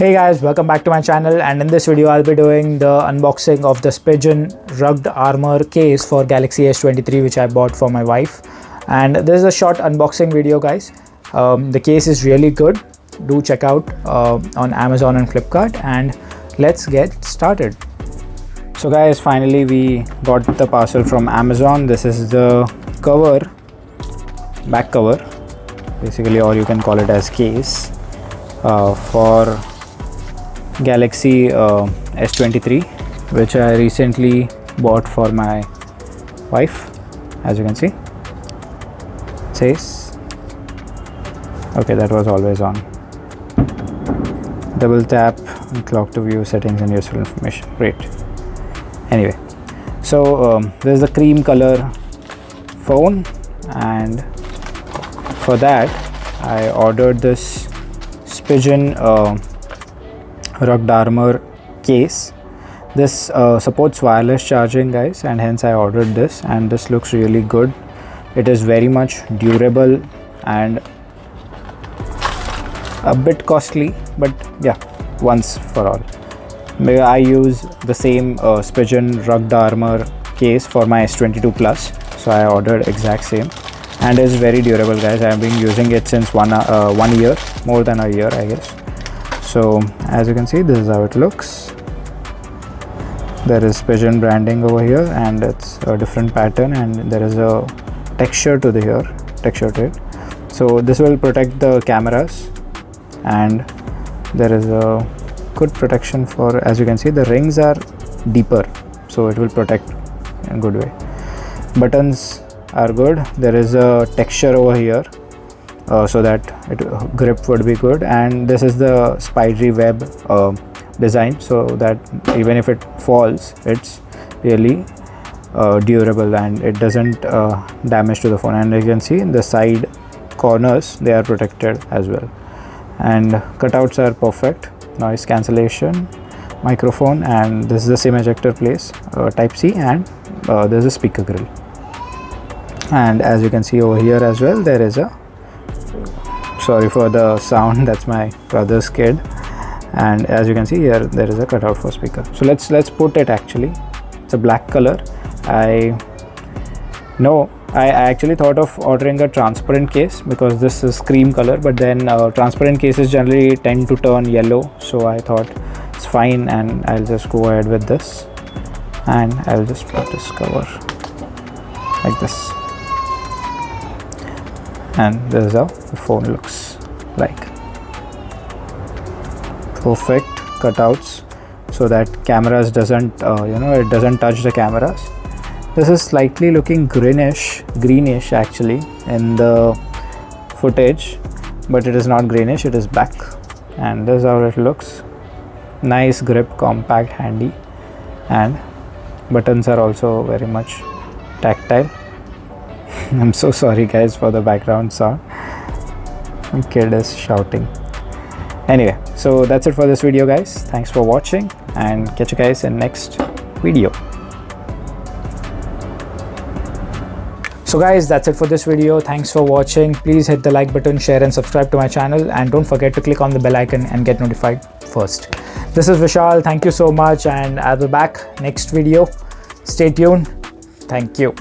Hey guys, welcome back to my channel, and in this video I'll be doing the unboxing of the Spigen rugged armor case for Galaxy S23 which I bought for my wife. And this is a short unboxing video, guys. The case is really good. Do check out on Amazon and Flipkart, and let's get started. So guys, finally we got the parcel from Amazon. This is the cover, back cover basically, or you can call it as case for Galaxy S23, which I recently bought for my wife. As you can see, it says, okay, that was always on. Double tap and clock to view settings and useful information. Great. Anyway, so this is the cream color phone, and for that I ordered this Spigen rugged armor case. This supports wireless charging, guys, and hence I ordered this, and this looks really good. It is very much durable and a bit costly, but yeah, once for all. Maybe I use the same Spigen rugged armor case for my S22 Plus, so I ordered exact same, and it's very durable, guys. I have been using it since 1 year, more than a year, I guess. So as you can see, this is how it looks. There is Spigen branding over here, and it's a different pattern, and there is a texture to it. So this will protect the cameras, and there is a good protection for, as you can see, the rings are deeper, so it will protect in a good way. Buttons are good. There is a texture over here, so that grip would be good, and this is the spidery web design, so that even if it falls, it's really durable and it doesn't damage to the phone. And you can see in the side corners, they are protected as well, and cutouts are perfect. Noise cancellation, microphone, and this is the SIM ejector place, type C, and there's a speaker grill. And as you can see over here as well, there is a, sorry for the sound, that's my brother's kid. And as you can see here, there is a cutout for speaker. So let's put it. Actually, it's a black color. I actually thought of ordering a transparent case because this is cream color, but then transparent cases generally tend to turn yellow, so I thought it's fine, and I'll just go ahead with this, and I'll just put this cover like this, and this is how the phone looks like. Perfect cutouts so that cameras doesn't it doesn't touch the cameras. This is slightly looking greenish actually in the footage, but it is not greenish, it is black, and this is how it looks. Nice grip, compact, handy, and buttons are also very much tactile. I'm so sorry, guys, for the background sound. My kid is shouting. Anyway, so that's it for this video, guys. Thanks for watching, and catch you guys in next video. So guys, that's it for this video. Thanks for watching. Please hit the like button, share and subscribe to my channel, and don't forget to click on the bell icon and get notified first. This is Vishal. Thank you so much, and I'll be back next video. Stay tuned. Thank you.